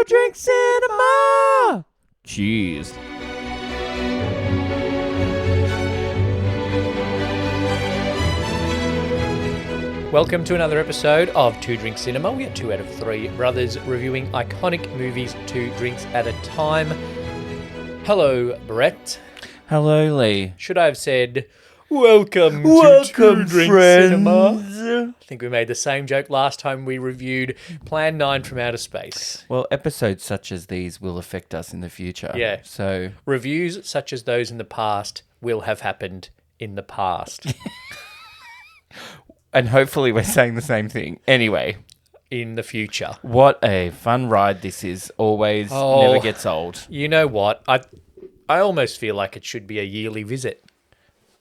Drink Cinema! Cheers. Welcome to another episode of Two Drink Cinema. We are 2 out of 3 brothers reviewing iconic movies 2 drinks at a time. Hello, Brett. Hello, Lee. Should I have said, welcome to Two Drink Cinema? I think we made the same joke last time we reviewed Plan 9 from Outer Space. Well, episodes such as these will affect us in the future. Yeah. So, Reviews such as those in the past will have happened in the past. and hopefully we're saying the same thing. Anyway, In the future. what a fun ride this is. Always never gets old. You know what? I almost feel like it should be a yearly visit.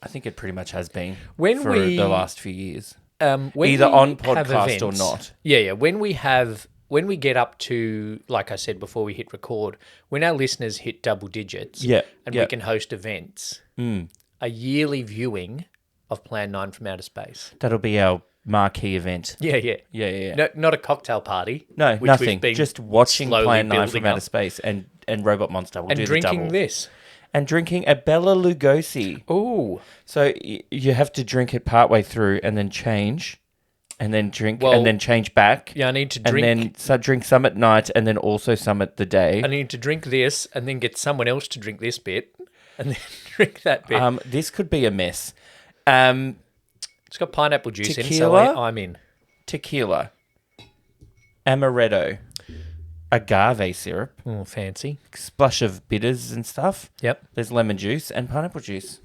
I think it pretty much has been When for we- the last few years. When Either we on have podcast or events- not. Yeah. When we get up to, like I said before we hit record, when our listeners hit double digits, Yeah, and yeah. we can host events, a yearly viewing of Plan 9 from Outer Space. That'll be our marquee event. Yeah. Yeah. No, not a cocktail party. No, which we've nothing. been Just watching slowly Plan 9 building from Outer up. Space and Robot Monster. We'll And do drinking the double. this. And drinking a Bela Lugosi. Ooh. So you have to drink it partway through and then change, and then drink, Well, and then change back. Yeah, I need to And drink. then drink some at night, and then also some at the day. I need to drink this and then get someone else to drink this bit and then drink that bit. This could be a mess. It's got pineapple juice in it, so tequila? I'm in. Tequila, amaretto, agave syrup, Oh, fancy. splash of bitters and stuff. Yep. There's lemon juice and pineapple juice.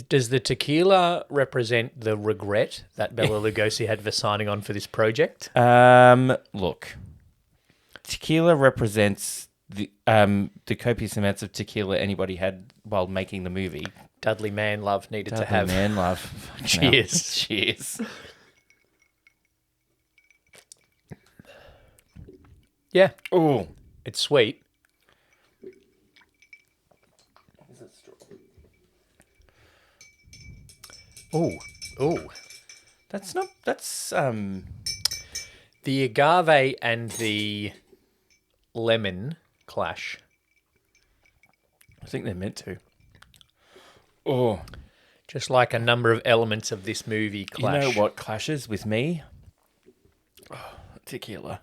Does the tequila represent the regret that Bela Lugosi had for signing on for this project? Look, tequila represents the copious amounts of tequila anybody had while making the movie. Dudley Manlove needed to Dudley have. man love. Fucking hell. Cheers. Cheers. Yeah, Oh, it's sweet. Oh. that's not. That's The agave and the lemon clash. I think they're meant to. Oh, Just like a number of elements of this movie clash. you know what clashes with me? Oh, tequila.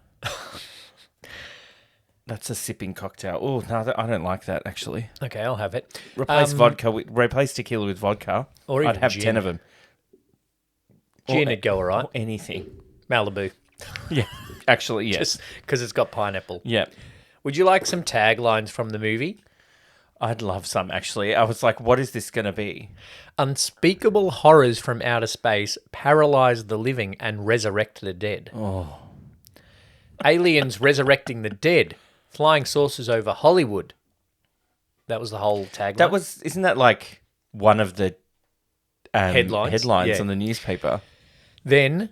That's a sipping cocktail. Oh no, I don't like that actually. Okay, I'll have it. Replace replace tequila with vodka. Or even I'd have gin. 10 of them. Gin would go all right. Or anything. Malibu. Yeah, actually, yes. Just because it's got pineapple. Yeah. Would you like some taglines from the movie? I'd love some, actually. I was like, what is this going to be? Unspeakable horrors from outer space paralyze the living and resurrect the dead. Oh. Aliens resurrecting the dead. Flying saucers over Hollywood. That was the whole tagline. Isn't that like one of the Headlines? Yeah. on the newspaper? Then,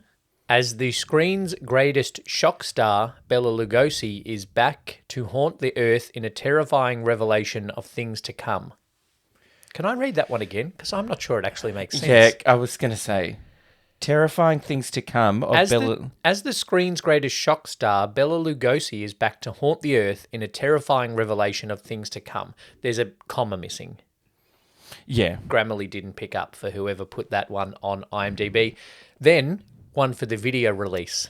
as the screen's greatest shock star, Bela Lugosi is back to haunt the earth in a terrifying revelation of things to come. Can I read that one again? Because I'm not sure it actually makes sense. Yeah, I was going to say. Terrifying things to come of As the screen's greatest shock star, Bela Lugosi is back to haunt the earth in a terrifying revelation of things to come. There's a comma missing. Yeah. Grammarly didn't pick up for whoever put that one on IMDb. Then, one for the video release.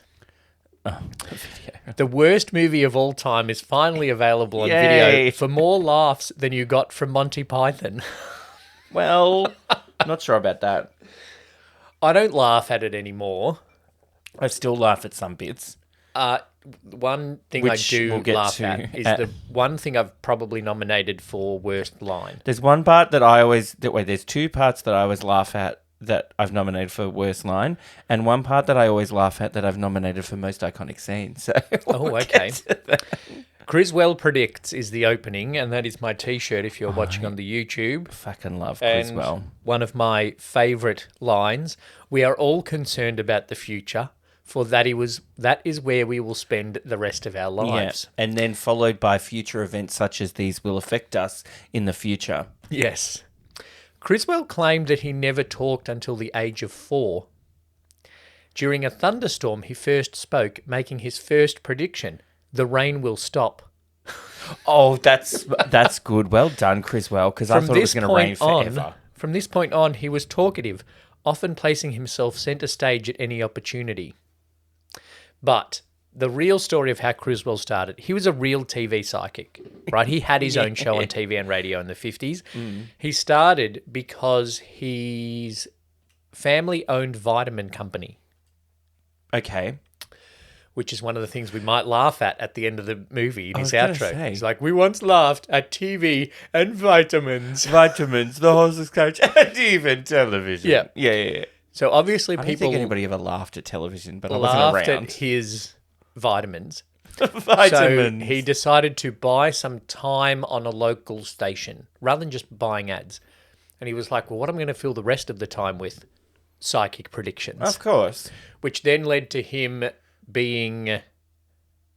Oh, the video. The worst movie of all time is finally available on Yay. video for more laughs than you got from Monty Python. Well, not sure about that. I don't laugh at it anymore. I still laugh at some bits. One thing Which I do we'll get laugh to at is at- the one thing I've probably nominated for worst line. There's one part that I always... There's two parts that I always laugh at that I've nominated for worst line, and one part that I always laugh at that I've nominated for most iconic scene. So Oh, okay. Criswell Predicts is the opening, and that is my T-shirt if you're watching on the YouTube. Fucking love And Criswell. one of my favourite lines, we are all concerned about the future, for that is where we will spend the rest of our lives. Yeah. And then followed by future events such as these will affect us in the future. Yes. Criswell claimed that he never talked until the age of 4. During a thunderstorm, he first spoke, making his first prediction: the rain will stop. Oh, that's good. Well done, Criswell, because I thought it was going to rain forever. From this point on, he was talkative, often placing himself centre stage at any opportunity. But the real story of how Criswell started, he was a real TV psychic, right? He had his own show on TV and radio in the 50s. He started because his family owned vitamin company, Okay. which is one of the things we might laugh at the end of the movie in his was gonna outro. say. He's like, we once laughed at TV and vitamins. Vitamins, the horse's coach, and even television. Yeah. Yeah. So obviously I don't people think anybody ever laughed at television, but I wasn't laughed around. at his vitamins. Vitamins. So he decided to buy some time on a local station rather than just buying ads. And he was like, well, what am I going to fill the rest of the time with? Psychic predictions. Of course. Which then led to him being,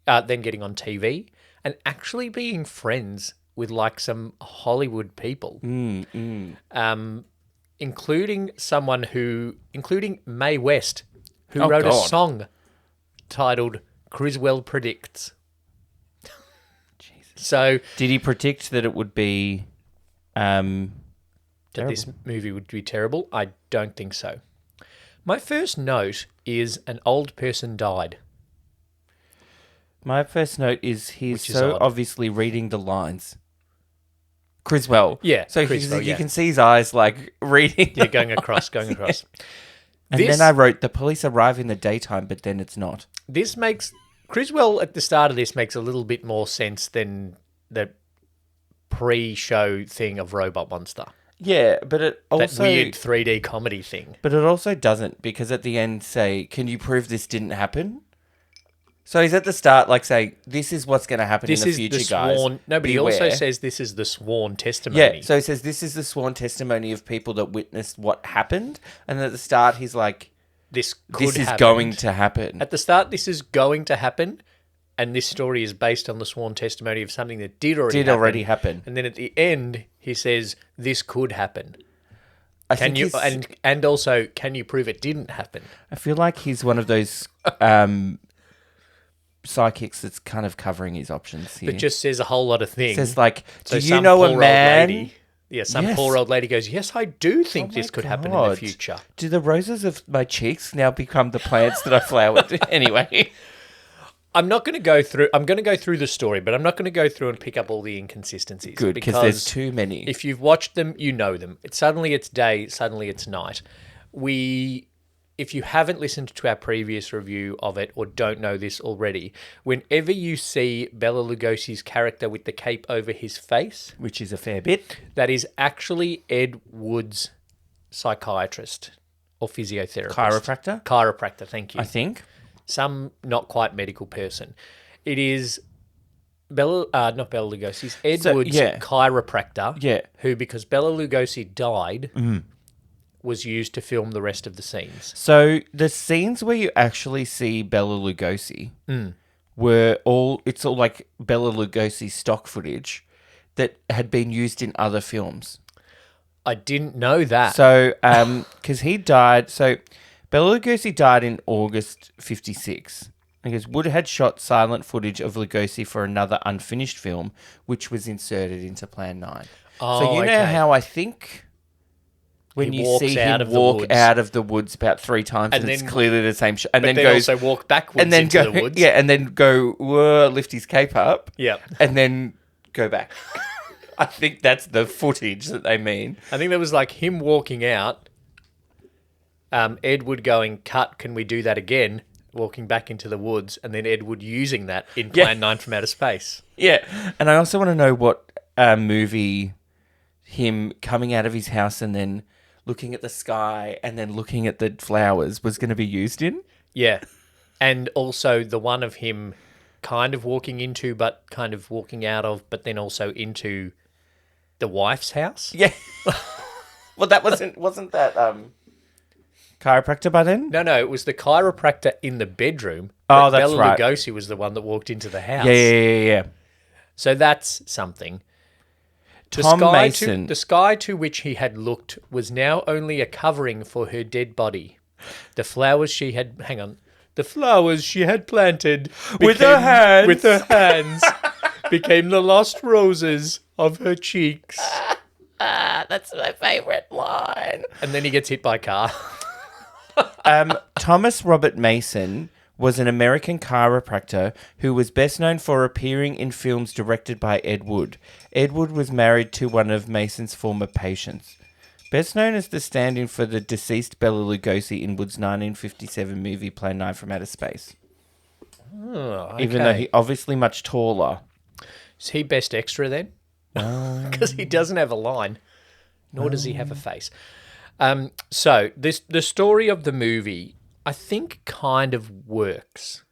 then getting on TV and actually being friends with like some Hollywood people. Including Mae West, who Oh, wrote a God. song titled Criswell Predicts. So Did he predict that it would be that this movie would be terrible? I don't think so. My first note is an old person died. My first note is he's Which is so odd. obviously reading the lines. Criswell. Yeah, So Criswell, you yeah. can see his eyes like reading. Yeah, going across. And This- then I wrote, the police arrive in the daytime, but then it's not. This makes Criswell at the start of this makes a little bit more sense than the pre-show thing of Robot Monster. Yeah, but it That also weird 3D comedy thing. But it also doesn't, because at the end say, can you prove this didn't happen? So he's at the start like saying, this is what's going to happen This in the is future, the guys. sworn. No, but he Beware. also says this is the sworn testimony. Yeah, so he says this is the sworn testimony of people that witnessed what happened. And at the start he's like, this could this is happen. going to happen. At the start, this is going to happen, and this story is based on the sworn testimony of something that did already happen. And then at the end, he says this could happen. I Can think you he's- and also can you prove it didn't happen? I feel like he's one of those psychics that's kind of covering his options here. But just says a whole lot of things. says like, So do you some know poor a old man? lady- Yeah, some Yes. poor old lady goes, yes, I do think Oh this my could happen in the God. future. Do the roses of my cheeks now become the plants that I flowered? Anyway. I'm not going to go through. I'm going to go through the story, but I'm not going to go through and pick up all the inconsistencies. Good, because there's too many. If you've watched them, you know them. Suddenly it's day, suddenly it's night. If you haven't listened to our previous review of it or don't know this already, whenever you see Bela Lugosi's character with the cape over his face, Which is a fair bit. that is actually Ed Wood's psychiatrist or physiotherapist. Chiropractor? Chiropractor, thank you. I think. Some not quite medical person. It is not Bela Lugosi's, Ed So, Wood's yeah. chiropractor, Yeah. who, because Bela Lugosi died, was used to film the rest of the scenes. So the scenes where you actually see Bela Lugosi it's all like Bela Lugosi stock footage that had been used in other films. I didn't know that. So, because he died, so Bela Lugosi died in August 56. Because Wood had shot silent footage of Lugosi for another unfinished film, which was inserted into Plan 9. Oh, so you know okay. how I think when He you walks see out him of the walk woods. out of the woods about 3 times and, And it's then- clearly the same shot, and but then then goes also walk backwards and then into go the woods. yeah, and then go whoa, lift his cape up, Yep. and then go back. I think that's the footage that they mean. I think that was like him walking out, Ed Wood going, cut, can we do that again? Walking back into the woods, and then Ed Wood using that in Yeah. Plan 9 from Outer Space. Yeah, and I also want to know what movie him coming out of his house and then looking at the sky and then looking at the flowers was going to be used in. Yeah. And also the one of him kind of walking into, but kind of walking out of, but then also into the wife's house. Yeah. Well, that wasn't that chiropractor by then? No, it was the chiropractor in the bedroom. Oh, but that's Bela right. Lugosi was the one that walked into the house. Yeah. So that's something. Tom Mason. The sky to which he had looked was now only a covering for her dead body. The flowers she had planted With her hands. with her hands became the lost roses of her cheeks. That's my favourite line. And then he gets hit by a car. Thomas Robert Mason was an American chiropractor who was best known for appearing in films directed by Ed Wood. Ed Wood was married to one of Mason's former patients. Best known as the stand-in for the deceased Bela Lugosi in Wood's 1957 movie Plan 9 from Outer Space. Oh, okay. Even though he's obviously much taller. Is he best extra then? Because he doesn't have a line, nor does he have a face. So the story of the movie, I think, kind of works.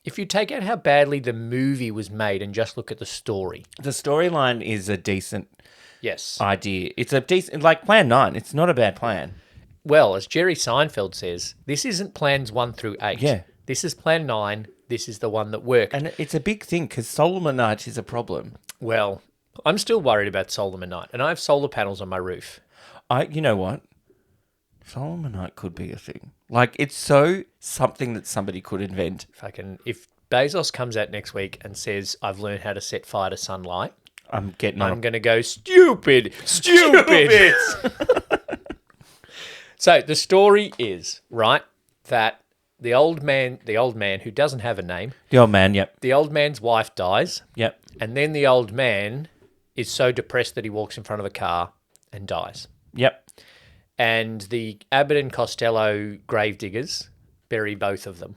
If you take out how badly the movie was made and just look at the story. The storyline is a decent Yes. idea. It's a decent, like Plan 9. It's not a bad plan. Well, as Jerry Seinfeld says, this isn't plans 1 through 8. Yeah. This is Plan 9. This is the one that worked. And it's a big thing because solar night is a problem. Well, I'm still worried about solar night, and I have solar panels on my roof. You know what? Solar night could be a thing. Like, it's so something that somebody could invent. If Bezos comes out next week and says, I've learned how to set fire to sunlight, I'm getting I'm on. going to go, stupid. So the story is, right, that the old man who doesn't have a name, The old man, yep. the old man's wife dies, Yep. and then the old man is so depressed that he walks in front of a car and dies. Yep. And the Abbott and Costello gravediggers bury both of them.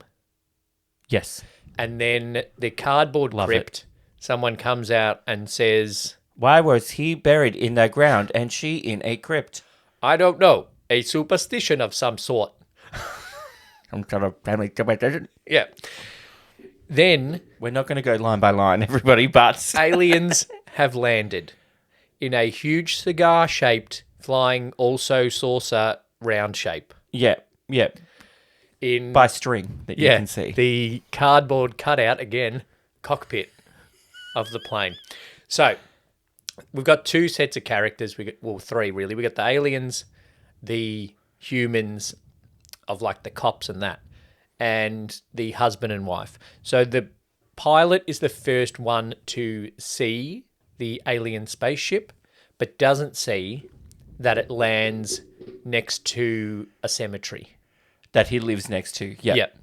Yes. And then the cardboard Love crypt, someone comes out and says, Why was he buried in the ground and she in a crypt? I don't know, a superstition of some sort. Some sort of family tradition. Yeah. Then We're not going to go line by line, everybody, but aliens have landed in a huge cigar-shaped, flying also saucer round shape. Yep. In By string that you can see. the cardboard cutout, again, cockpit of the plane. So we've got 2 sets of characters. Well, 3 really. We got the aliens, the humans of like the cops and that, and the husband and wife. So the pilot is the first one to see the alien spaceship, but doesn't see that it lands next to a cemetery. That he lives next to. Yep. Yep.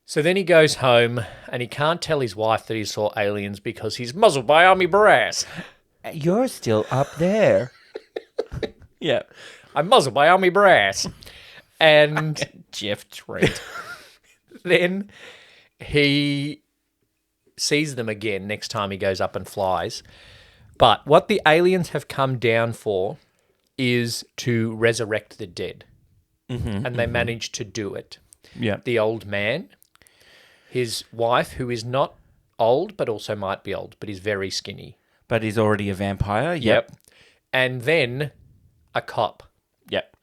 So then he goes home and he can't tell his wife that he saw aliens because he's muzzled by army brass. You're still up there. Yeah. I'm muzzled by army brass. And Jeff Trent. then he sees them again next time he goes up and flies. But what the aliens have come down for is to resurrect the dead. And they manage to do it. Yeah. The old man, his wife, who is not old, but also might be old, but is very skinny. But he's already a vampire. Yep. And then a cop Yep.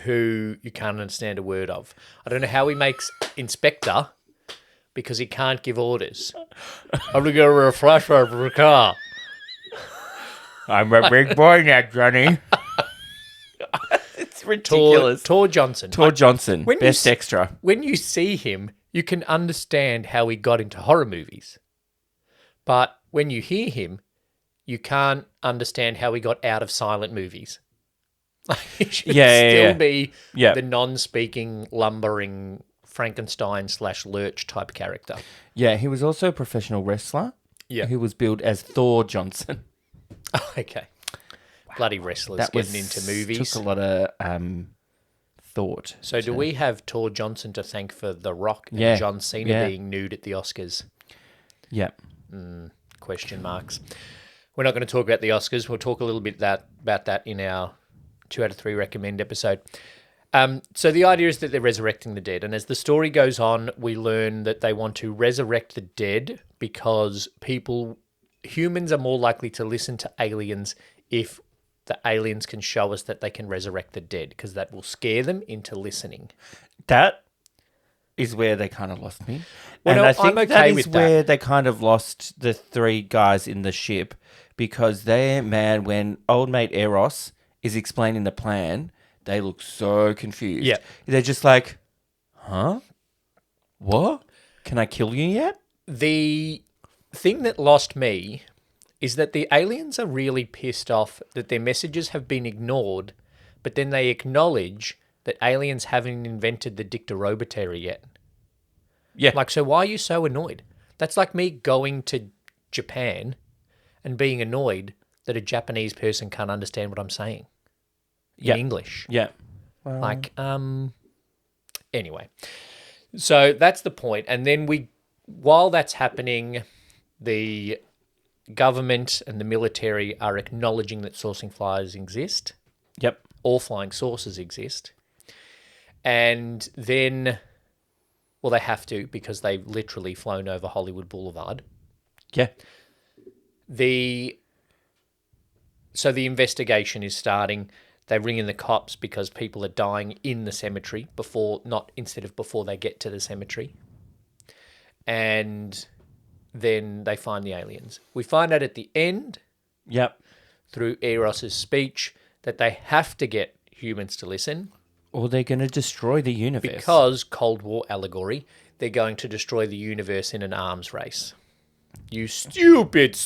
who you can't understand a word of. I don't know how he makes inspector because he can't give orders. I'm going to go to a flash over a car. I'm a big boy now, Johnny. It's ridiculous. Tor Johnson. Tor Johnson, When you best s- extra. When you see him, you can understand how he got into horror movies. But when you hear him, you can't understand how he got out of silent movies. He should Yeah. be Yeah. the non-speaking, lumbering Frankenstein/Lurch type character. Yeah, he was also a professional wrestler. Yeah. Who was billed as Thor Johnson. Okay. Bloody wrestlers That getting was, into movies. took a lot of thought. So do we have Tor Johnson to thank for The Rock and Yeah. John Cena Yeah. being nude at the Oscars? Yeah. Question marks. We're not going to talk about the Oscars. We'll talk a little bit about that in our 2 out of 3 recommend episode. So the idea is that they're resurrecting the dead. And as the story goes on, we learn that they want to resurrect the dead because humans are more likely to listen to aliens if the aliens can show us that they can resurrect the dead, because that will scare them into listening. That is where they kind of lost me. Well, and no, I think I'm okay that is with that. where they kind of lost the 3 guys in the ship because when old mate Eros is explaining the plan, they look so confused. Yeah. They're just like, huh? What? Can I kill you yet? The thing that lost me is that the aliens are really pissed off that their messages have been ignored, but then they acknowledge that aliens haven't invented the dictarobatory yet. Yeah. Like, so why are you so annoyed? That's like me going to Japan and being annoyed that a Japanese person can't understand what I'm saying in English. Yeah. Like, anyway. So that's the point. And then while that's happening, the government and the military are acknowledging that sourcing flyers exist. Yep. All flying saucers exist. And then, well, they have to because they've literally flown over Hollywood Boulevard. Yeah. So the investigation is starting. They ring in the cops because people are dying in the cemetery before they get to the cemetery. And then they find the aliens. We find out at the end, Yep. through Eros's speech, that they have to get humans to listen Or they're going to destroy the universe. because, Cold War allegory, they're going to destroy the universe in an arms race. You stupid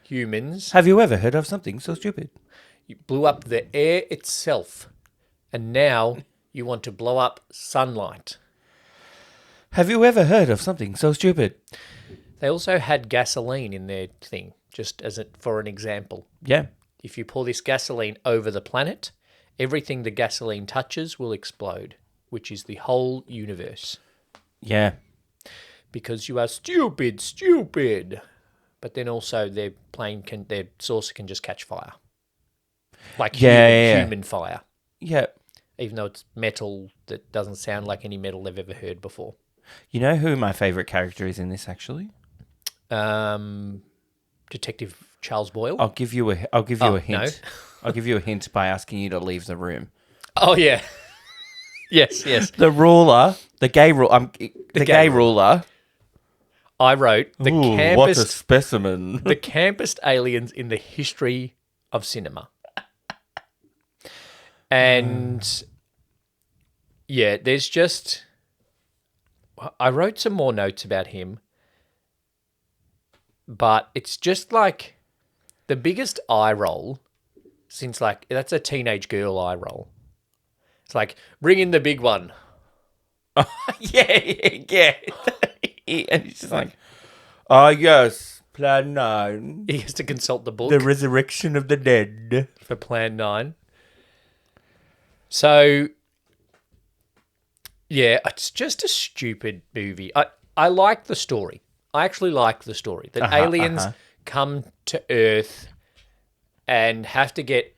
humans. Have you ever heard of something so stupid? You blew up the air itself, and now you want to blow up sunlight. Have you ever heard of something so stupid? They also had gasoline in their thing, just for an example. Yeah. If you pour this gasoline over the planet, everything the gasoline touches will explode, which is the whole universe. Yeah. Because you are stupid. But then also their saucer can just catch fire. Like human fire. Yeah. Even though it's metal that doesn't sound like any metal they've ever heard before. You know who my favourite character is in this, actually? Detective Charles Boyle. I'll give you a hint. No. I'll give you a hint by asking you to leave the room. Oh, yeah. yes. The ruler, the gay ruler, the gay ruler. I wrote the Ooh, what a specimen. the campest aliens in the history of cinema. And yeah, there's just... I wrote some more notes about him, but it's just like the biggest eye roll since that's a teenage girl eye roll. It's like, bring in the big one. yeah. And he's just like, oh, yes, Plan 9. He has to consult the book. The resurrection of the dead. For Plan 9. So, yeah, it's just a stupid movie. I like the story. I actually like the story. That aliens come to Earth and have to get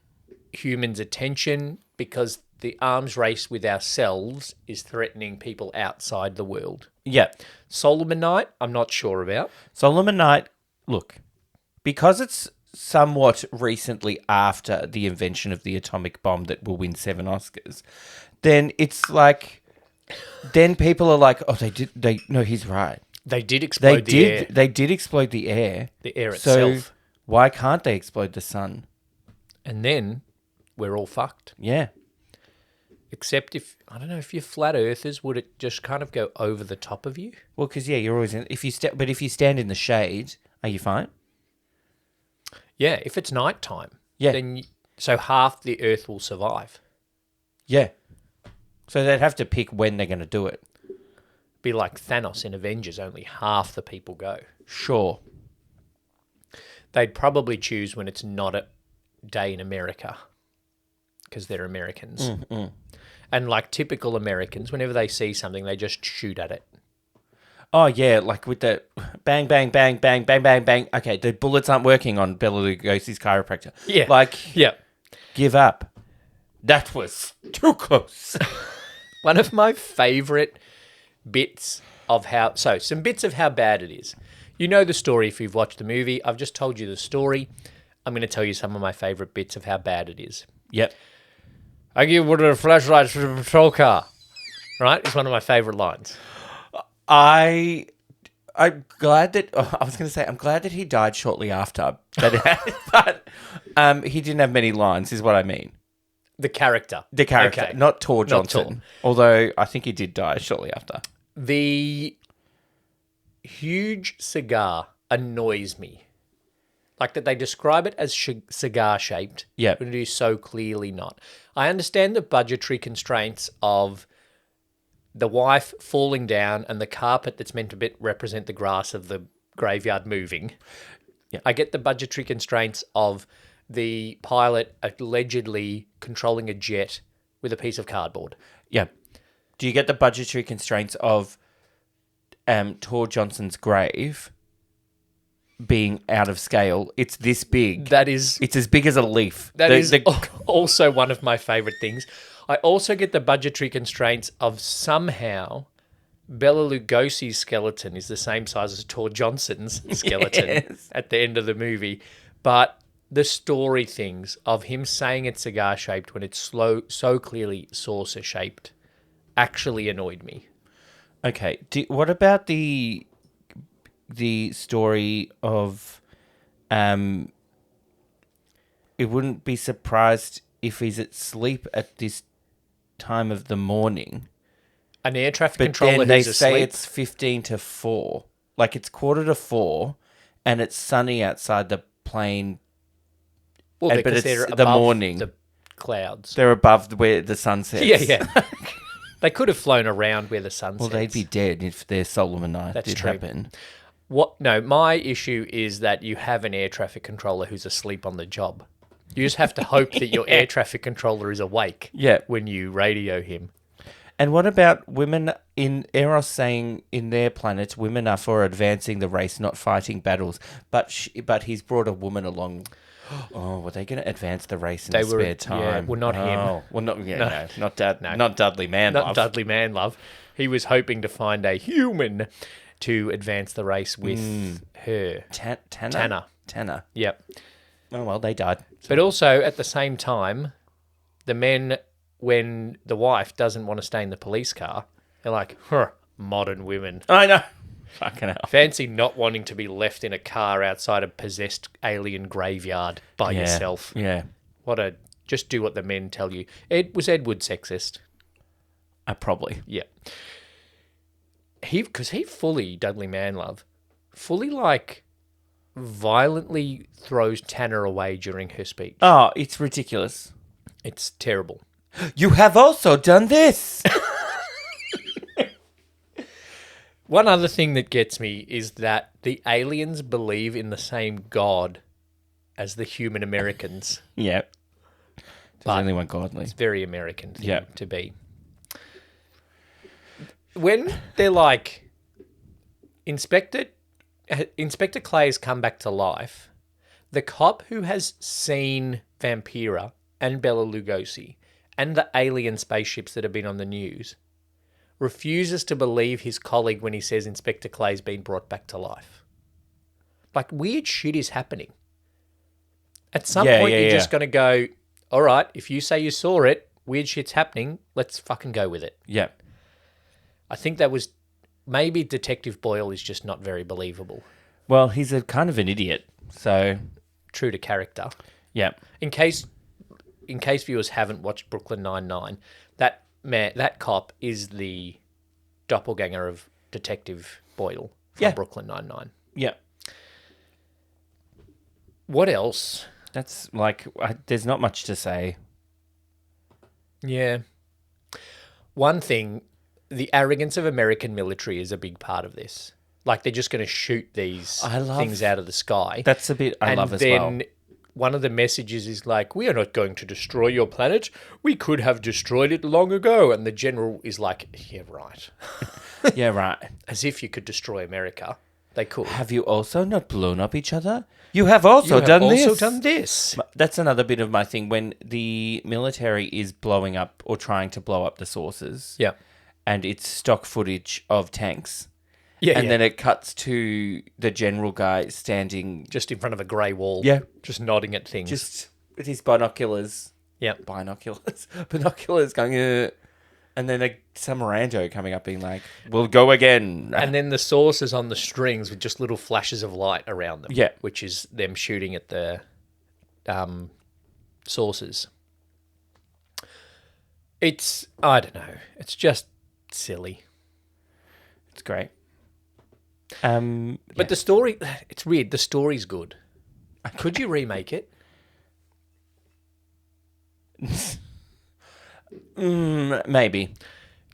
humans' attention because the arms race with ourselves is threatening people outside the world. Yeah. Solomonite, I'm not sure about. Solomonite, look, because it's somewhat recently after the invention of the atomic bomb that will win 7 Oscars, then it's like, then people are like, oh, no, he's right. They did explode the air. They did explode the air. The air So itself. why can't they explode the sun? And then we're all fucked. Yeah. Except I don't know, if you're flat earthers, would it just kind of go over the top of you? Well, because, yeah, you're always in, but if you stand in the shade, are you fine? Yeah, if it's nighttime. Yeah. Then so half the earth will survive. Yeah. So they'd have to pick when they're going to do it. Be like Thanos in Avengers, only half the people go. Sure. They'd probably choose when it's not a day in America because they're Americans. And like typical Americans, whenever they see something, they just shoot at it. Oh, yeah, like with the bang, bang, bang, bang, bang, bang, bang. Okay, the bullets aren't working on Bela Lugosi's chiropractor. Yeah. Like, Yeah. give up. That was too close. One of my favourite bits of some bits of how bad it is. You know the story if you've watched the movie. I've just told you the story. I'm going to tell you some of my favourite bits of how bad it is. Yep. I give one of the flashlights for the patrol car. Right? It's one of my favourite lines. I'm glad that I was going to say I'm glad that he died shortly after, but he didn't have many lines. Is what I mean. The character, okay. Not Tor Johnson. Tor. Although I think he did die shortly after. The huge cigar annoys me. Like that they describe it as cigar-shaped. Yeah. But it is so clearly not. I understand the budgetary constraints of the wife falling down and the carpet that's meant to represent the grass of the graveyard moving. Yeah. I get the budgetary constraints of the pilot allegedly controlling a jet with a piece of cardboard. Yeah. Do you get the budgetary constraints of Tor Johnson's grave being out of scale? It's this big. That is... It's as big as a leaf. That is also one of my favourite things. I also get the budgetary constraints of somehow Bela Lugosi's skeleton is the same size as Tor Johnson's skeleton at the end of the movie. But the story things of him saying it's cigar-shaped when it's so clearly saucer-shaped actually annoyed me. Okay. What about the story of it wouldn't be surprised if he's asleep at this time of the morning. An air traffic But controller then they who's say asleep. it's 15 to 4. Like it's 3:45 and it's sunny outside the plane. Well, but because it's they're the above morning. the clouds. They're above where the sun sets. Yeah. They could have flown around where the sun Well, sets. they'd be dead if their Solomon night That's did true. happen. No, my issue is that you have an air traffic controller who's asleep on the job. You just have to hope that your air traffic controller is awake when you radio him. And what about women in Eros saying in their planets, women are for advancing the race, not fighting battles. But he's brought a woman along. Oh, were they going to advance the race in spare time? Yeah, well, not him. Well, not not Dudley Manlove. Not Dudley Manlove. He was hoping to find a human to advance the race with her. Tanner. Yep. Oh, well, they died. But also, at the same time, the men, when the wife doesn't want to stay in the police car, they're like, modern women. I know. Fucking hell. Fancy not wanting to be left in a car outside a possessed alien graveyard by yourself. Yeah. Just do what the men tell you. Was Edward sexist? Probably. Yeah. Because he fully, Dudley Manlove, fully violently throws Tanner away during her speech. Oh, it's ridiculous. It's terrible. You have also done this. One other thing that gets me is that the aliens believe in the same God as the human Americans. Yeah. There's only one godly. It's a very American thing to be. When they're like, Inspector Clay's come back to life, the cop who has seen Vampira and Bela Lugosi and the alien spaceships that have been on the news refuses to believe his colleague when he says Inspector Clay's been brought back to life. Like, weird shit is happening. At some point, you're just going to go, all right, if you say you saw it, weird shit's happening, let's fucking go with it. Yeah. I think that was... Maybe Detective Boyle is just not very believable. Well, he's a kind of an idiot, so... True to character. Yeah. In case viewers haven't watched Brooklyn Nine-Nine, that cop is the doppelganger of Detective Boyle from Brooklyn Nine-Nine. Yeah. What else? That's there's not much to say. Yeah. One thing, the arrogance of American military is a big part of this. Like, they're just going to shoot these things out of the sky. That's a bit I love as well. And then one of the messages is like, we are not going to destroy your planet. We could have destroyed it long ago. And the general is like, yeah, right. Yeah, right. As if you could destroy America. They could. Have you also not blown up each other? You have also done this. That's another bit of my thing. When the military is blowing up or trying to blow up the sources. Yeah. And it's stock footage of tanks. Yeah, and then it cuts to the general guy standing... just in front of a grey wall. Yeah. Just nodding at things. Just with his binoculars. Yeah. Binoculars going... And then some rando coming up being like, we'll go again. And then the sources on the strings with just little flashes of light around them. Yeah. Which is them shooting at the sources. It's... I don't know. It's just silly. It's great. But the story, it's weird. The story's good. Could you remake it? Maybe.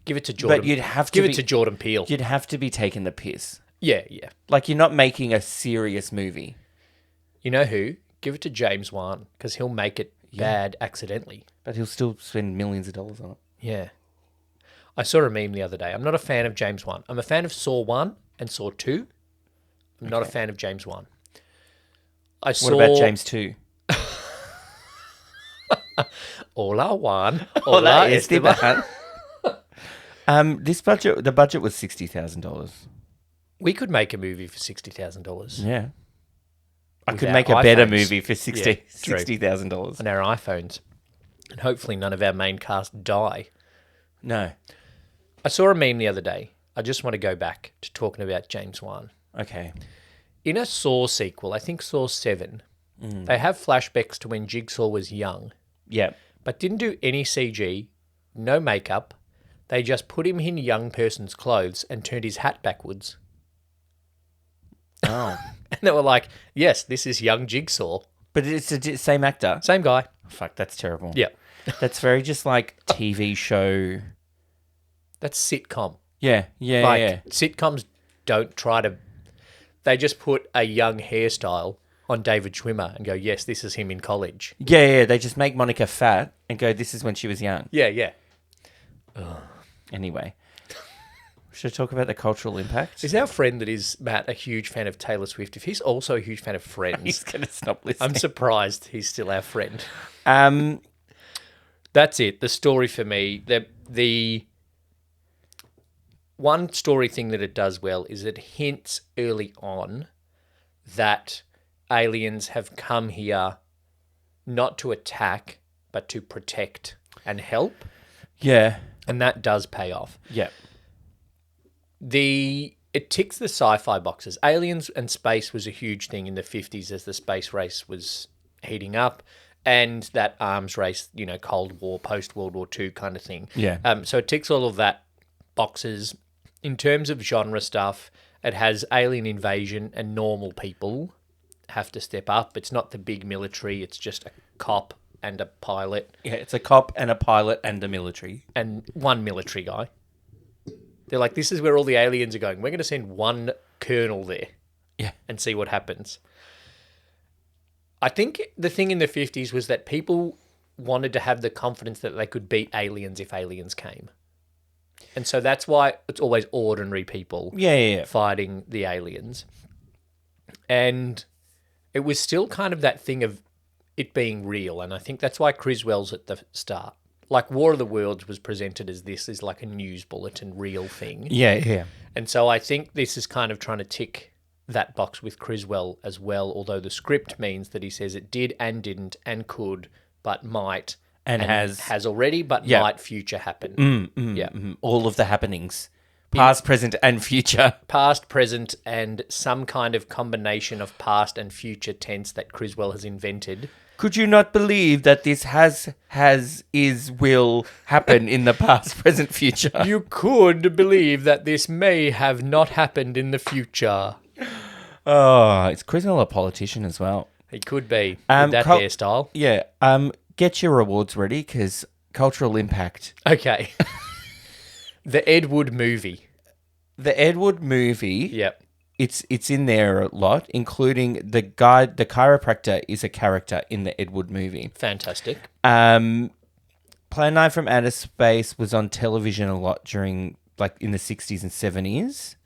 Give it to Jordan. But you'd have to give be- it to Jordan Peele. You'd have to be taking the piss. Yeah, yeah. Like, you're not making a serious movie. You know who? Give it to James Wan because he'll make it bad accidentally. But he'll still spend millions of dollars on it. Yeah. I saw a meme the other day. I'm not a fan of James Wan. I'm a fan of Saw 1 and Saw 2. I'm not a fan of James Wan. What about James 2? Hola, Juan. Hola, Esteban. The budget was $60,000. We could make a movie for $60,000 Yeah. I With could our make a better iPhones. movie for Yeah, true. $60,000. on our iPhones. And hopefully none of our main cast die. No. I saw a meme the other day. I just want to go back to talking about James Wan. Okay. In a Saw sequel, I think Saw 7, they have flashbacks to when Jigsaw was young, Yeah. but didn't do any CG, no makeup. They just put him in young person's clothes and turned his hat backwards. Oh. And they were like, yes, this is young Jigsaw. But it's the same actor. Same guy. Fuck, that's terrible. Yeah. That's very just like TV show. That's sitcom. Yeah. Sitcoms don't try to... They just put a young hairstyle on David Schwimmer and go, yes, this is him in college. Yeah. They just make Monica fat and go, this is when she was young. Yeah, yeah. Anyway. Should I talk about the cultural impact? Is our friend that is, Matt, a huge fan of Taylor Swift? If he's also a huge fan of Friends, He's going to stop listening. I'm surprised he's still our friend. Um, That's it. The story for me, the one story thing that it does well is it hints early on that aliens have come here not to attack, but to protect and help. yeah. And that does pay off. Yeah. It ticks the sci-fi boxes. Aliens and space was a huge thing in the 50s as the space race was heating up, and that arms race, Cold War, post-World War II kind of thing. Yeah. So it ticks all of that boxes. In terms of genre stuff, it has alien invasion and normal people have to step up. It's not the big military. It's just a cop and a pilot Yeah, it's a cop and a pilot and a military. and one military guy. They're like, this is where all the aliens are going. We're going to send one colonel there Yeah. and see what happens. I think the thing in the 50s was that people wanted to have the confidence that they could beat aliens if aliens came. And so that's why it's always ordinary people Yeah. fighting the aliens. And it was still kind of that thing of it being real. And I think that's why Criswell's at the start. Like War of the Worlds was presented as this is like a news bulletin real thing. Yeah. And so I think this is kind of trying to tick that box with Criswell as well, although the script means that he says it did and didn't and could, but might And has already, but Yeah. might future happen. Yeah. all of the happenings, past, present, and future. Past, present, and some kind of combination of past and future tense that Criswell has invented. Could you not believe that this will happen in the past, present, future? You could believe that this may have not happened in the future. Oh, is Criswell a politician as well? He could be with that hairstyle. Yeah. Get your rewards ready because cultural impact. Okay. The Ed Wood movie. The Ed Wood movie. Yep. It's in there a lot, including the guy. The chiropractor is a character in the Ed Wood movie. Fantastic. Plan 9 from Outer Space was on television a lot during, like, in the 60s and 70s.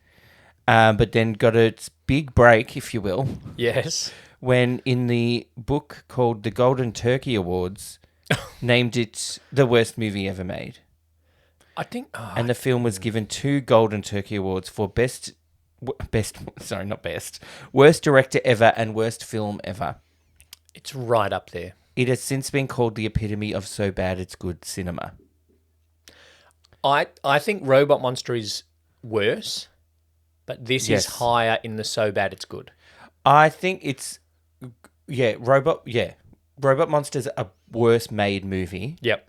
But then got its big break, if you will, Yes. when in the book called The Golden Turkey Awards, named it the worst movie ever made. I think... And the film was given 2 Golden Turkey Awards for worst director ever and worst film ever. it's right up there. It has since been called the epitome of so bad it's good cinema. I think Robot Monster is worse, but this Yes. is higher in the so bad it's good. I think it's Robot Monster's a worse made movie, Yep.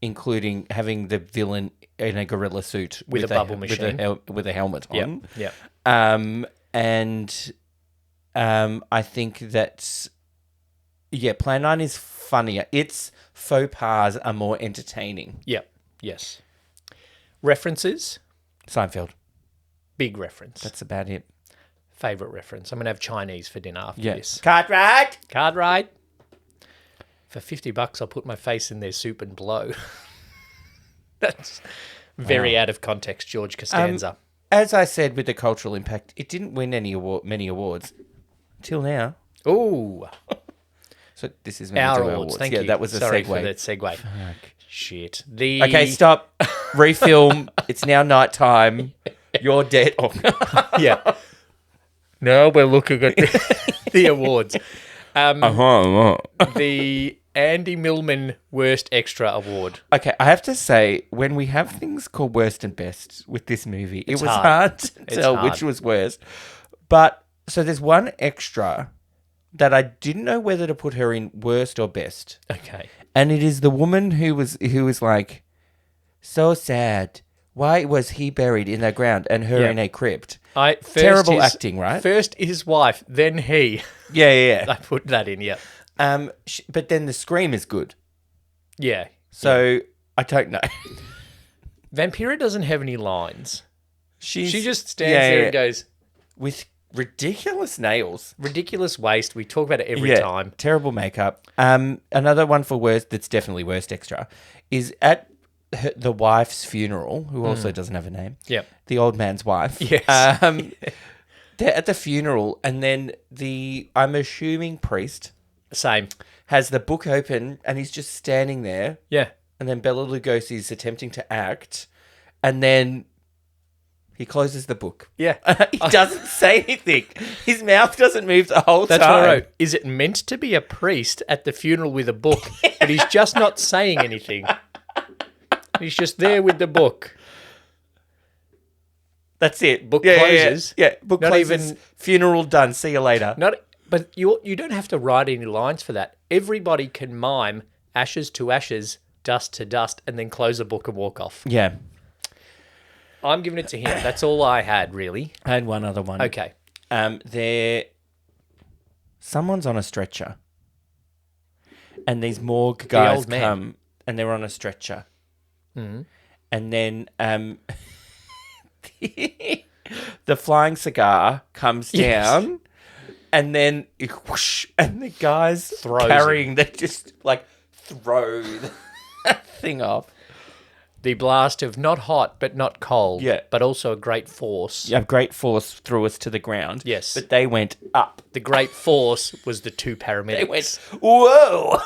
including having the villain in a gorilla suit With a bubble machine. with a helmet on. Yep. Um, And I think that, Plan 9 is funnier. Its faux pas are more entertaining. Yep. Yes. References? Seinfeld. Big reference. That's about it. Favourite reference. I'm going to have Chinese for dinner after this. Cartwright! Card For $50, I'll put my face in their soup and blow. That's very out of context, George Costanza. As I said with the cultural impact, it didn't win many awards until now. Ooh. So this is Our our awards. Thank yeah, you. that was a Sorry segue. for that segue. Fuck. Shit. Okay, stop. Refilm. It's now nighttime. You're dead. Oh. Yeah. Now we're looking at the awards. The Andy Millman Worst Extra Award. Okay, I have to say, when we have things called worst and best with this movie, it was hard. hard to tell which was worst. But, so there's one extra that I didn't know whether to put her in worst or best. Okay. And it is the woman who was like, so sad. Why was he buried in the ground and her in a crypt? Terrible acting, right? First his wife, then he. Yeah. I put that in, yeah. But then the scream is good. Yeah. So I don't know. Vampira doesn't have any lines. She just stands there and goes... With ridiculous nails. Ridiculous waist. We talk about it every time. Terrible makeup. Another one for worst, that's definitely worst extra, is at the wife's funeral, who also doesn't have a name. Yep. The old man's wife. Yes. They're at the funeral, and then I'm assuming priest... Same. Has the book open, and he's just standing there. Yeah. And then Bela Lugosi is attempting to act, and then he closes the book. Yeah. He doesn't say anything. His mouth doesn't move the whole time. That's what I wrote. Is it meant to be a priest at the funeral with a book, but he's just not saying anything? He's just there with the book. That's it. Book closes. Yeah. Book Not closes. even- Funeral done. See you later. But you don't have to write any lines for that. Everybody can mime ashes to ashes, dust to dust, and then close a book and walk off. Yeah. I'm giving it to him. That's all I had, really. I had one other one. Okay. Someone's on a stretcher, and these morgue guys old man. come, and they're on a stretcher, and then the flying cigar comes down, and then whoosh, and the guys carrying, they just like throw the thing off. The blast of not hot but not cold, Yeah. but also a great force. Yeah, great force threw us to the ground. Yes. But they went up. The great force was the two paramedics. They went, whoa!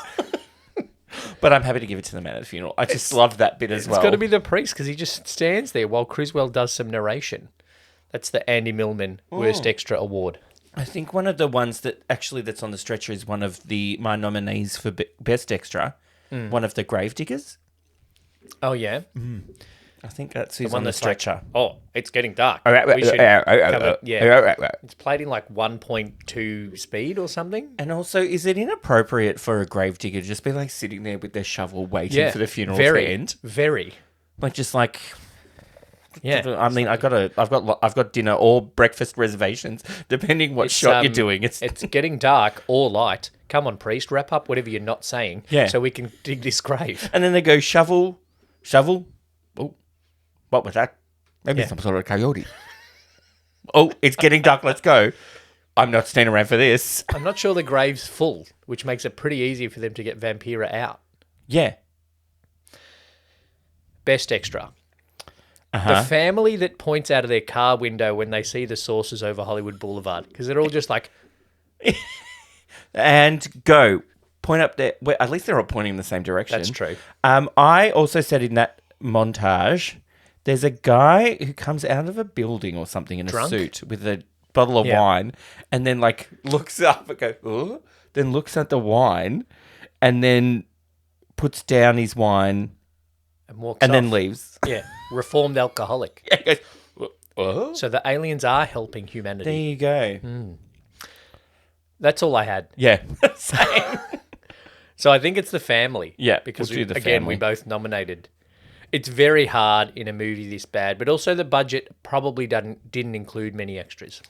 But I'm happy to give it to the man at the funeral. I just loved that bit as well. It's got to be the priest because he just stands there while Criswell does some narration. That's the Andy Millman Worst Extra Award. I think one of the ones that's on the stretcher is one of my nominees for Best Extra. One of the Gravediggers. Oh, yeah? I think that's who's one on the that's like, stretcher. oh, it's getting dark. We should cover- yeah. It's played in like 1.2 speed or something. And also, is it inappropriate for a gravedigger to just be like sitting there with their shovel waiting for the funeral to end? Very. Like just like... Yeah. I mean, I've got dinner or breakfast reservations, depending what shot you're doing. It's getting dark or light. Come on, priest, wrap up whatever you're not saying so we can dig this grave. And then they go, shovel. Oh, what was that? Maybe some sort of coyote. Oh, it's getting dark. Let's go. I'm not staying around for this. I'm not sure the grave's full, which makes it pretty easy for them to get Vampira out. Yeah. Best extra. The family that points out of their car window when they see the saucers over Hollywood Boulevard. Because they're all just like... And go. Point up there. Well, at least they're all pointing in the same direction. That's true. I also said in that montage, there's a guy who comes out of a building or something in a suit with a bottle of wine and then like looks up and goes, oh, then looks at the wine and then puts down his wine and walks and off. then leaves. Yeah. Reformed alcoholic. Yeah, he goes, oh. So the aliens are helping humanity. There you go. That's all I had. Yeah. Same. So I think it's the family. Yeah, because we'll do the again, family. we both nominated. It's very hard in a movie this bad, but also the budget probably didn't include many extras.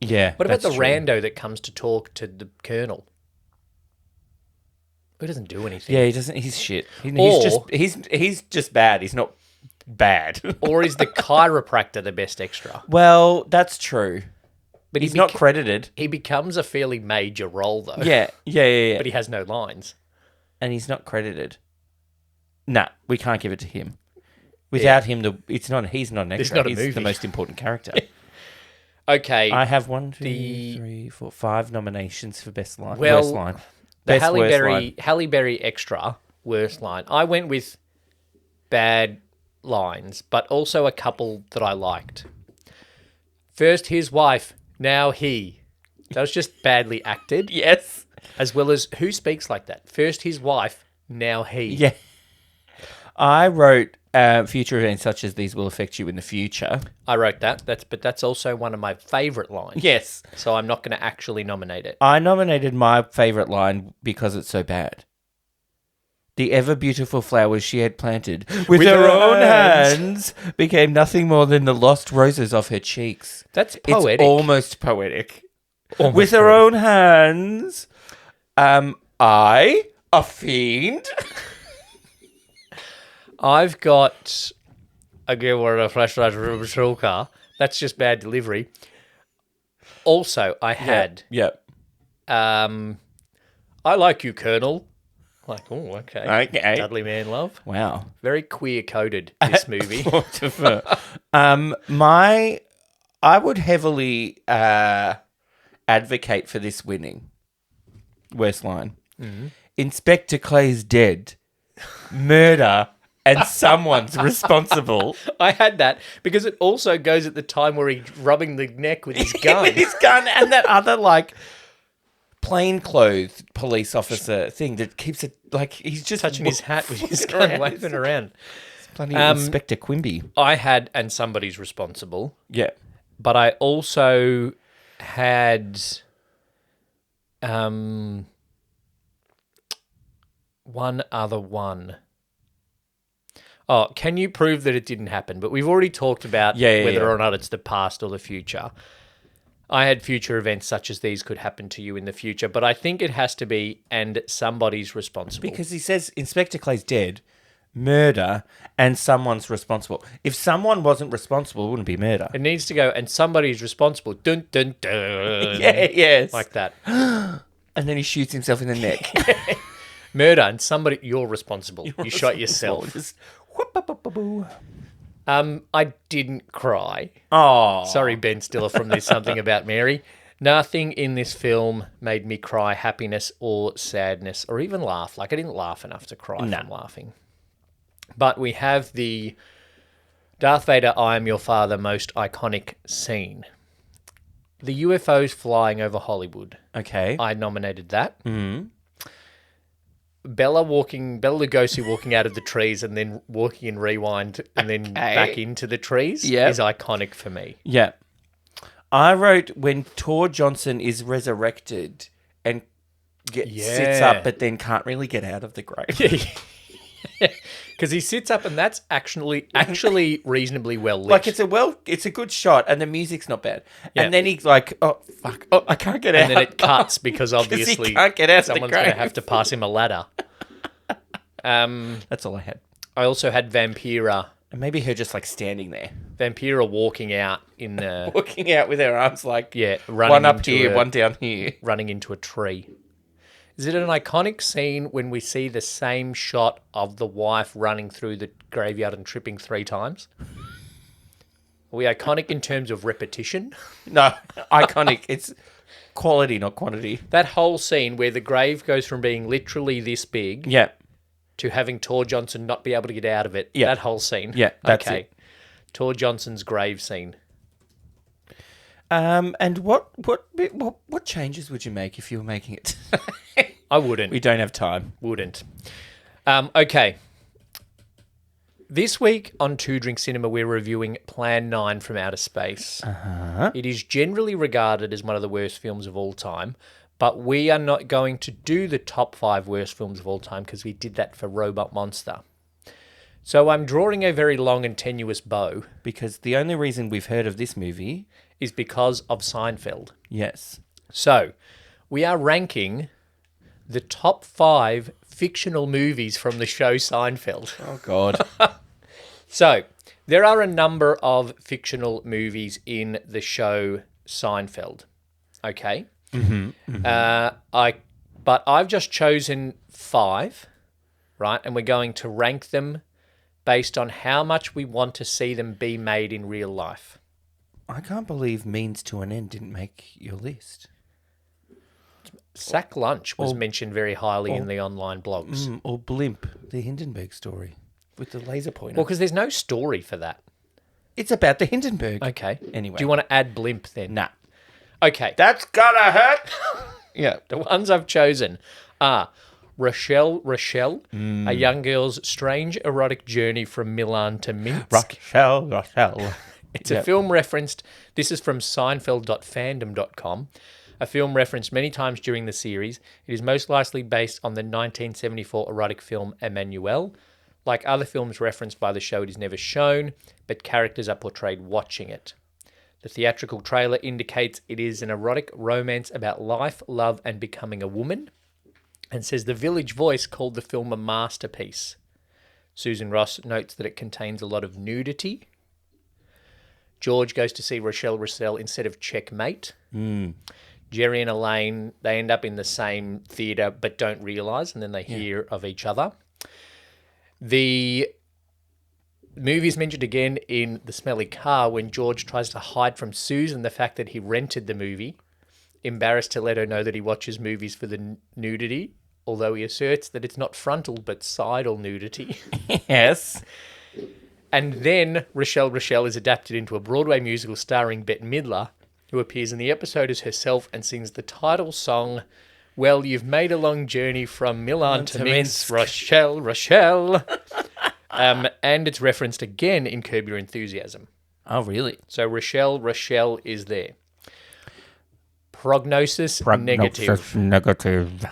Yeah. What about the that's true. rando that comes to talk to the colonel? Who doesn't do anything? Yeah, he doesn't. He's shit. Or- He's just bad. He's not bad. Or is the chiropractor the best extra? Well, that's true. But He's not credited. He becomes a fairly major role, though. Yeah. But he has no lines. And he's not credited. Nah, we can't give it to him. Without him, he's not an extra. not a He's movie. the most important character. Okay. I have 5 nominations for best line. Well, worst line. The Best worst line. Halle Berry extra worst line. I went with bad lines, but also a couple that I liked. First his wife, now he. That was just badly acted. Yes. As well as who speaks like that? First his wife, now he. Yeah. I wrote future events such as these will affect you in the future. I wrote that. That's also one of my favourite lines. Yes. So I'm not going to actually nominate it. I nominated my favourite line because it's so bad. The ever beautiful flowers she had planted with her own hands became nothing more than the lost roses off her cheeks. That's poetic. It's almost poetic. Almost with her own hands. I, a fiend. I've got a girl with a flashlight car. That's just bad delivery. Also, I had Yep. I like you, Colonel. Like, oh, okay. Okay. Dudley Man Love. Wow. Very queer coded, this movie. I would heavily advocate for this winning. Worst line. Mm-hmm. Inspector Clay's dead. Murder. And someone's responsible. I had that because it also goes at the time where he's rubbing the neck with his gun. With his gun and that other plainclothes police officer thing that keeps it he's just Touching his hat with his gun, waving around. Bloody Inspector Quimby. I had, and somebody's responsible. Yeah. But I also had one other one. Oh, can you prove that it didn't happen? But we've already talked about whether or not it's the past or the future. I had future events such as these could happen to you in the future, but I think it has to be, and somebody's responsible. Because he says Inspector Clay's dead, murder, and someone's responsible. If someone wasn't responsible, it wouldn't be murder. It needs to go, and somebody's responsible. Dun, dun, dun. Yes. Like that. And then he shoots himself in the neck. Murder, and somebody, you're responsible. You shot yourself. Just whoop-a-boo-a-boo. I didn't cry. Oh. Sorry, Ben Stiller from There's Something About Mary. Nothing in this film made me cry happiness or sadness or even laugh. I didn't laugh enough to cry from laughing. But we have the Darth Vader, I am your father, most iconic scene. The UFOs flying over Hollywood. Okay. I nominated that. Mm-hmm. Bella Lugosi walking out of the trees and then walking in rewind and then back into the trees is iconic for me. Yeah. I wrote when Tor Johnson is resurrected and sits up but then can't really get out of the grave. Because he sits up and that's actually reasonably well lit. It's a good shot and the music's not bad. Yeah. And then he's like, oh, fuck, I can't get out. And then it cuts because obviously he can't get out someone's going to have to pass him a ladder. That's all I had. I also had Vampira. And maybe her just standing there. Vampira walking out in the... Walking out with her arms running one up here, one down here. Running into a tree. Is it an iconic scene when we see the same shot of the wife running through the graveyard and tripping 3 times? Are we iconic in terms of repetition? No, iconic. It's quality, not quantity. That whole scene where the grave goes from being literally this big to having Tor Johnson not be able to get out of it. Yeah. That whole scene. Yeah, that's it. Tor Johnson's grave scene. And what changes would you make if you were making it? I wouldn't. We don't have time. Wouldn't. Okay. This week on Two Drink Cinema, we're reviewing Plan 9 from Outer Space. Uh-huh. It is generally regarded as one of the worst films of all time, but we are not going to do the top 5 worst films of all time because we did that for Robot Monster. So I'm drawing a very long and tenuous bow. Because the only reason we've heard of this movie is because of Seinfeld. Yes. So, we are ranking the top 5 fictional movies from the show Seinfeld. Oh, God. So, there are a number of fictional movies in the show Seinfeld. Okay? But I've just chosen 5, right? And we're going to rank them based on how much we want to see them be made in real life. I can't believe Means to an End didn't make your list. Sack Lunch was mentioned very highly in the online blogs. Or Blimp, the Hindenburg story with the laser pointer. Well, because there's no story for that. It's about the Hindenburg. Okay. Anyway. Do you want to add Blimp then? Nah. Okay. That's gonna hurt. Yeah. The ones I've chosen are Rochelle, a young girl's strange erotic journey from Milan to Minsk. Rochelle. It's a film referenced, this is from Seinfeld.fandom.com, a film referenced many times during the series. It is most likely based on the 1974 erotic film Emmanuel. Like other films referenced by the show, it is never shown, but characters are portrayed watching it. The theatrical trailer indicates it is an erotic romance about life, love, and becoming a woman, and says the Village Voice called the film a masterpiece. Susan Ross notes that it contains a lot of nudity. George goes to see Rochelle instead of Checkmate. Jerry and Elaine, they end up in the same theatre but don't realise, and then they hear of each other. The movie is mentioned again in The Smelly Car when George tries to hide from Susan the fact that he rented the movie, embarrassed to let her know that he watches movies for the nudity, although he asserts that it's not frontal but sidal nudity. Yes. And then Rochelle is adapted into a Broadway musical starring Bette Midler, who appears in the episode as herself and sings the title song, Well, You've Made a Long Journey from Milan to Minsk, Rochelle. And it's referenced again in Curb Your Enthusiasm. Oh, really? So Rochelle is there. Prognosis negative. Negative.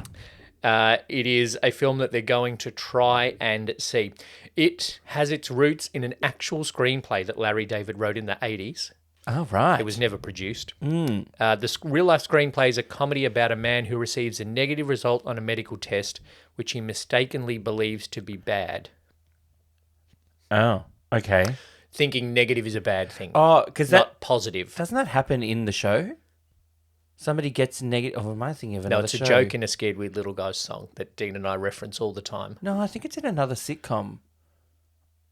It is a film that they're going to try and see. It has its roots in an actual screenplay that Larry David wrote in the 80s. Oh, right. It was never produced. The real-life screenplay is a comedy about a man who receives a negative result on a medical test, which he mistakenly believes to be bad. Oh, okay. Thinking negative is a bad thing. Oh, because not positive. Doesn't that happen in the show? Somebody gets negative. Oh, am I thinking of another show? No, it's a joke in a Scared Weird Little Guys song that Dean and I reference all the time. No, I think it's in another sitcom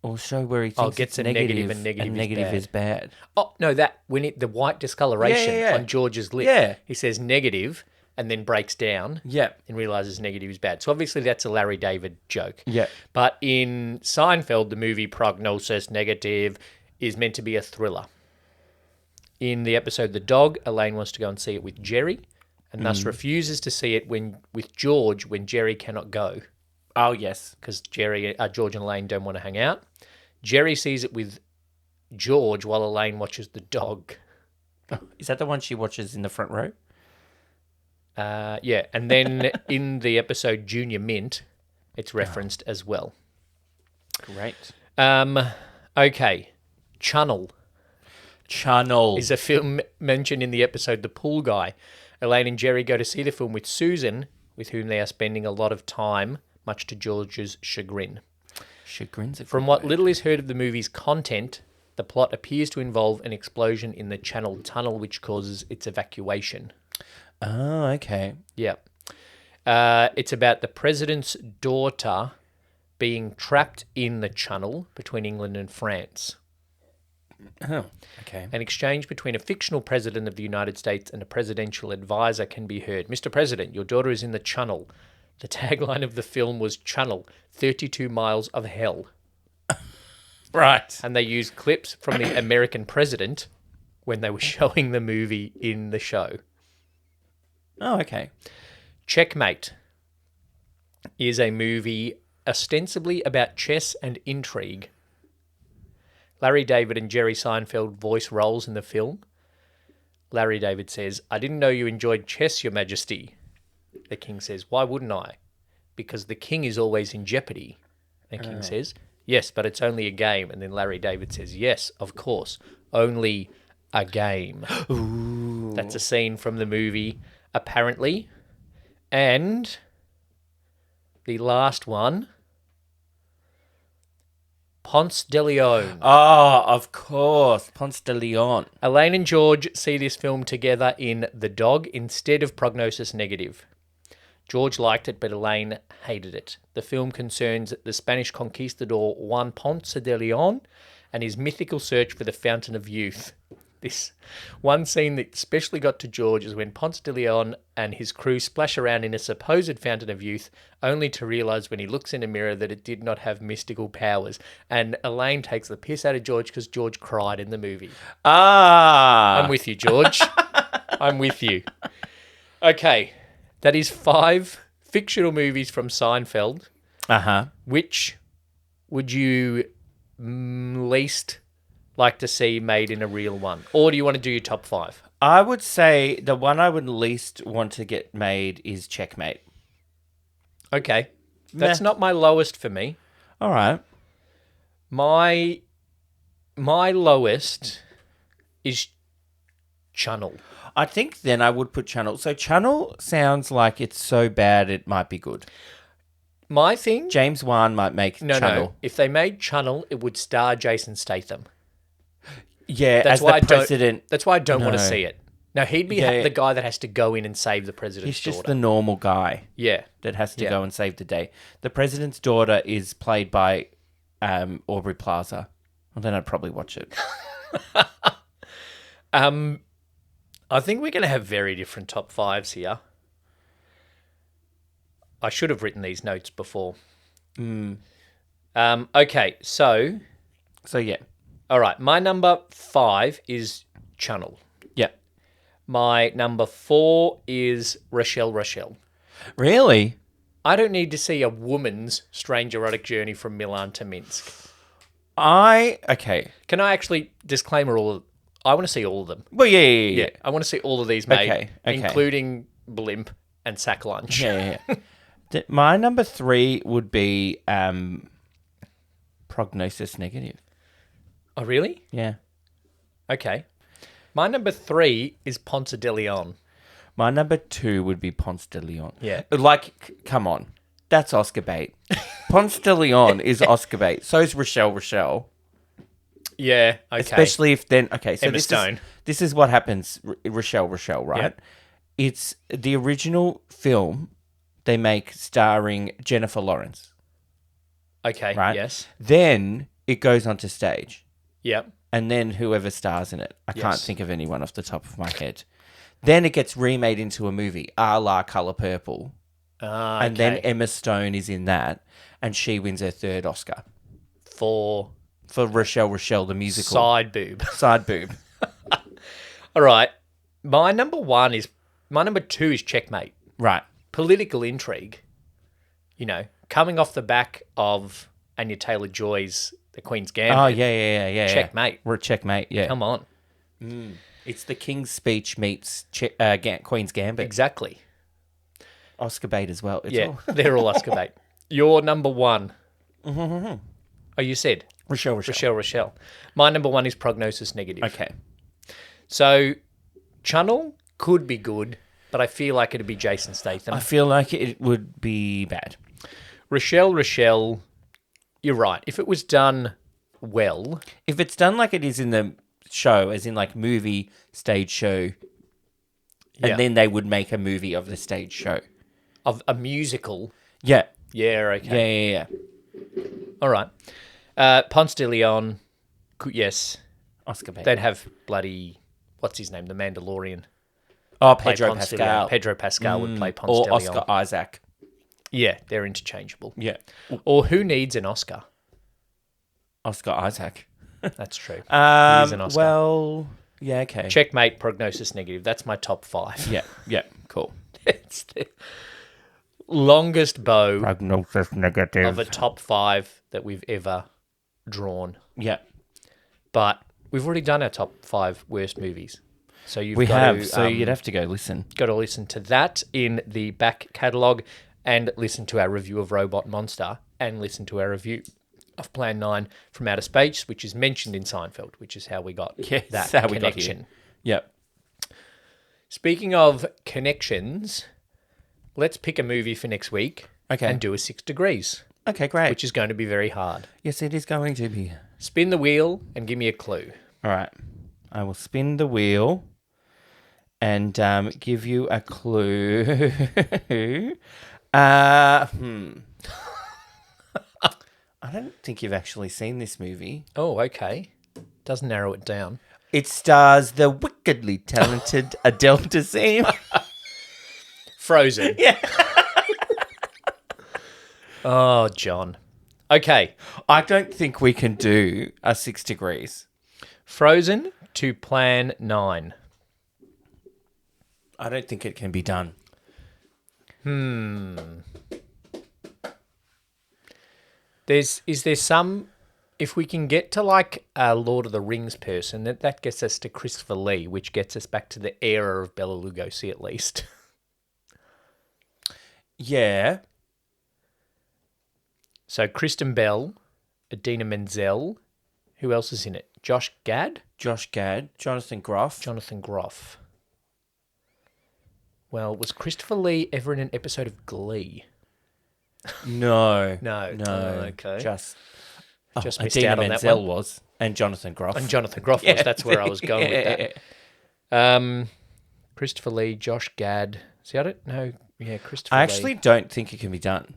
or show where he thinks gets it's a negative and negative, negative is bad. is bad. Oh, no, the white discoloration on George's lip. Yeah. He says negative and then breaks down Yeah. and realizes negative is bad. So obviously that's a Larry David joke. Yeah. But in Seinfeld, the movie Prognosis Negative is meant to be a thriller. In the episode The Dog, Elaine wants to go and see it with Jerry and thus refuses to see it with George when Jerry cannot go. Oh, yes. Because George and Elaine don't want to hang out. Jerry sees it with George while Elaine watches The Dog. Is that the one she watches in the front row? Yeah, and then in the episode Junior Mint, it's referenced as well. Great. Okay, Channel is a film mentioned in the episode The Pool Guy. Elaine and Jerry go to see the film with Susan, with whom they are spending a lot of time, much to George's chagrin. From what little is heard of the movie's content, the plot appears to involve an explosion in the Channel Tunnel, which causes its evacuation. Oh, okay. Yeah. It's about the president's daughter being trapped in the Channel between England and France. Oh, okay. An exchange between a fictional president of the United States and a presidential advisor can be heard. Mr. President, your daughter is in the Channel. The tagline of the film was Channel, 32 miles of hell. Right. And they used clips from the American president when they were showing the movie in the show. Oh, okay. Checkmate is a movie ostensibly about chess and intrigue. Larry David and Jerry Seinfeld voice roles in the film. Larry David says, I didn't know you enjoyed chess, Your Majesty. The king says, why wouldn't I? Because the king is always in jeopardy. The king says, yes, but it's only a game. And then Larry David says, yes, of course, only a game. Ooh. That's a scene from the movie, apparently. And the last one, Ponce de Leon. Oh, of course. Ponce de Leon. Elaine and George see this film together in The Dog instead of Prognosis Negative. George liked it, but Elaine hated it. The film concerns the Spanish conquistador Juan Ponce de Leon and his mythical search for the Fountain of Youth. This one scene that especially got to George is when Ponce de Leon and his crew splash around in a supposed Fountain of Youth, only to realise when he looks in a mirror that it did not have mystical powers. And Elaine takes the piss out of George because George cried in the movie. Ah. I'm with you, George. I'm with you. Okay, that is 5 fictional movies from Seinfeld. Uh-huh. Which would you least like to see made in a real one? Or do you want to do your top 5? I would say the one I would least want to get made is Checkmate. Okay. That's not my lowest for me. All right. My lowest is Channel. I think then I would put Channel. So Channel sounds like it's so bad it might be good. My thing? James Wan might make No. Channel. If they made Channel, it would star Jason Statham. Yeah, That's as why the president. That's why I don't want to No. see it. Now, he'd be Yeah. the guy that has to go in and save the president's He's just daughter. the normal guy Yeah. that has to Yeah. go and save the day. The president's daughter is played by Aubrey Plaza. Well, then I'd probably watch it. I think we're going to have very different top 5s here. I should have written these notes before. Okay, so, So, yeah. all right, my number 5 is Channel. Yeah. My number 4 is Rochelle. Really? I don't need to see a woman's strange erotic journey from Milan to Minsk. Okay. Can I actually disclaimer I want to see all of them. Well, yeah. I want to see all of these made, Okay. including Blimp and Sack Lunch. Yeah. My number 3 would be Prognosis Negative. Oh, really? Yeah. Okay. My number 3 is Ponce de Leon. My number 2 would be Ponce de Leon. Yeah. Like, come on. That's Oscar bait. Ponce de Leon is Oscar bait. So is Rochelle. Yeah, okay. Especially if then... Okay, so Emma Stone. This is what happens, Rochelle, right? Yep. It's the original film they make starring Jennifer Lawrence, Okay, right? yes. Then it goes onto stage. Yep. And then whoever stars in it. I can't Yes. think of anyone off the top of my head. Then it gets remade into a movie, a la Colour Purple. And then Emma Stone is in that, and she wins her 3rd Oscar. For Rochelle, the musical. side boob. Side boob. All right. My number 2 is Checkmate. Right. Political intrigue. You know, coming off the back of Anya Taylor-Joy's The Queen's Gambit. Oh, yeah. Checkmate. We're Checkmate, yeah. Come on. It's the King's Speech meets Queen's Gambit. Exactly. Oscar bait as well. It's Yeah, all... they're all Oscar bait. Your number 1. Oh, you said? Rochelle. My number 1 is Prognosis Negative. Okay. So, Channel could be good, but I feel like it'd be Jason Statham. I feel like it would be bad. Rochelle, you're right. If it was done well... If it's done like it is in the show, as in like movie, stage show, Yeah. and then they would make a movie of the stage show. Of a musical... Yeah. Yeah, okay. Yeah. All right. Ponce de Leon, yes. Oscar bait. They'd have bloody... What's his name? The Mandalorian. Oh, Play Pedro Ponce de Pascal. Leon. Pedro Pascal would play Ponce Or de Leon. Oscar Isaac. Yeah, they're interchangeable. Yeah. Or who needs an Oscar? Oscar Isaac. That's true. He is an Oscar. Well, yeah, okay. Checkmate, Prognosis Negative. That's my top 5. Yeah, cool. It's the longest bow Prognosis Negative. of a top 5 that we've ever drawn. Yeah. But we've already done our top 5 worst movies. So you've We got have, to, so you'd have to go listen. got to listen to that in the back catalogue and listen to our review of Robot Monster and listen to our review of Plan 9 from outer space, which is mentioned in Seinfeld, which is how we got that how we got here. connection. Yep. Speaking of connections, let's pick a movie for next week and do a 6 degrees, Okay, great. which is going to be very hard. Yes, it is going to be. Spin the wheel and give me a clue. All right. I will spin the wheel and give you a clue. I don't think you've actually seen this movie. Oh, okay. Doesn't narrow it down. It stars the wickedly talented Adele Dazeem. Frozen. Yeah. Oh, John. Okay. I don't think we can do a 6 degrees. Frozen to Plan 9. I don't think it can be done. Is there some, if we can get to like a Lord of the Rings person, that gets us to Christopher Lee, which gets us back to the era of Bela Lugosi at least. Yeah. So Kristen Bell, Idina Menzel, who else is in it? Josh Gad? Josh Gad, Jonathan Groff. Jonathan Groff. Well, was Christopher Lee ever in an episode of Glee? No. No. No. Oh, okay. Just Missed Idina out on that Menzel one. was. And Jonathan Groff. And Jonathan Groff was. That's where I was going with that. Christopher Lee, Josh Gad. See, I don't know. Yeah, Christopher I Lee. actually don't think it can be done.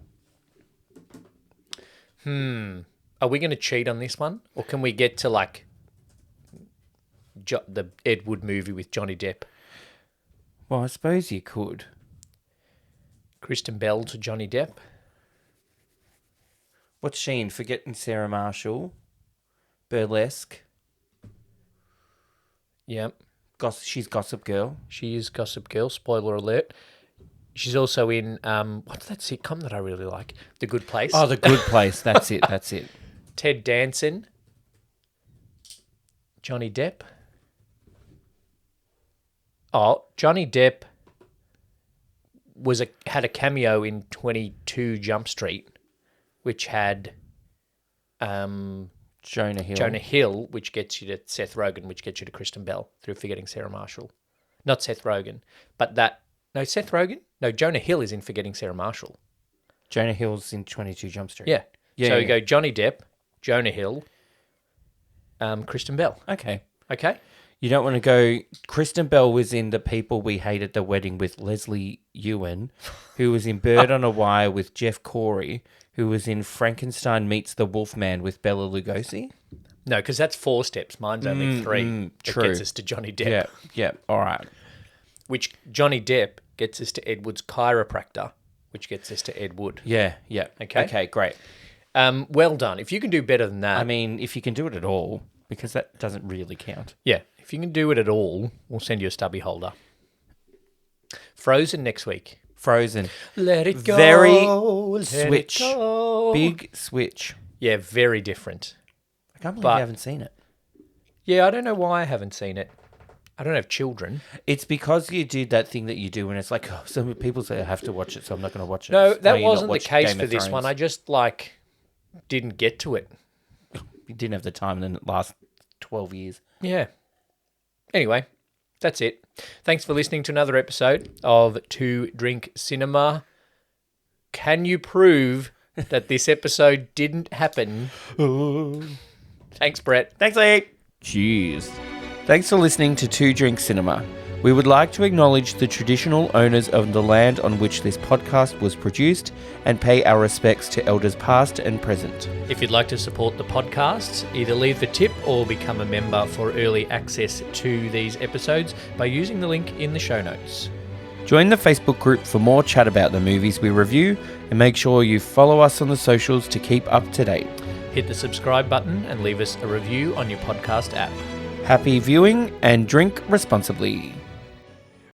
Are we going to cheat on this one? Or can we get to like the Ed Wood movie with Johnny Depp? Well, I suppose you could. Kristen Bell to Johnny Depp? What's she in? Forgetting Sarah Marshall. Burlesque. Yep. She's Gossip Girl. She is Gossip Girl. Spoiler alert. She's also in, what's that sitcom that I really like? The Good Place. Oh, The Good Place. That's it. That's it. Ted Danson. Johnny Depp. Oh, Johnny Depp had a cameo in 22 Jump Street, which had Jonah Hill, which gets you to Seth Rogen, which gets you to Kristen Bell through Forgetting Sarah Marshall. Not Seth Rogen, but Seth Rogen? No, Jonah Hill is in Forgetting Sarah Marshall. Jonah Hill's in 22 Jump Street. Yeah. So Yeah. you go Johnny Depp, Jonah Hill, Kristen Bell. Okay. Okay? You don't want to go... Kristen Bell was in The People We Hate at the Wedding with Leslie Ewan, who was in Bird on a Wire with Jeff Corey, who was in Frankenstein Meets the Wolfman with Bela Lugosi. No, because that's 4 steps. Mine's only 3. True. That gets us to Johnny Depp. Yeah. All right. Which Johnny Depp gets us to Ed Wood's chiropractor, which gets us to Ed Wood. Yeah. Okay. Okay, great. Well done. If you can do better than that. I mean, if you can do it at all, because that doesn't really count. Yeah. If you can do it at all, we'll send you a stubby holder. Frozen next week. Frozen. Let it go. Very let switch. It go. Big switch. Yeah, very different. I can't believe you haven't seen it. Yeah, I don't know why I haven't seen it. I don't have children. It's because you did that thing that you do when it's like, oh, some people say I have to watch it, so I'm not going to watch it. No, Why that you not wasn't the watch case Game for of this Thrones? one. I just, didn't get to it. You didn't have the time in the last 12 years. Yeah. Anyway, that's it. Thanks for listening to another episode of Two Drink Cinema. Can you prove that this episode didn't happen? Thanks, Brett. Thanks, Lee. Cheers. Thanks for listening to Two Drink Cinema. We would like to acknowledge the traditional owners of the land on which this podcast was produced and pay our respects to elders past and present. If you'd like to support the podcast, either leave the tip or become a member for early access to these episodes by using the link in the show notes. Join the Facebook group for more chat about the movies we review, and make sure you follow us on the socials to keep up to date. Hit the subscribe button and leave us a review on your podcast app. Happy viewing and drink responsibly.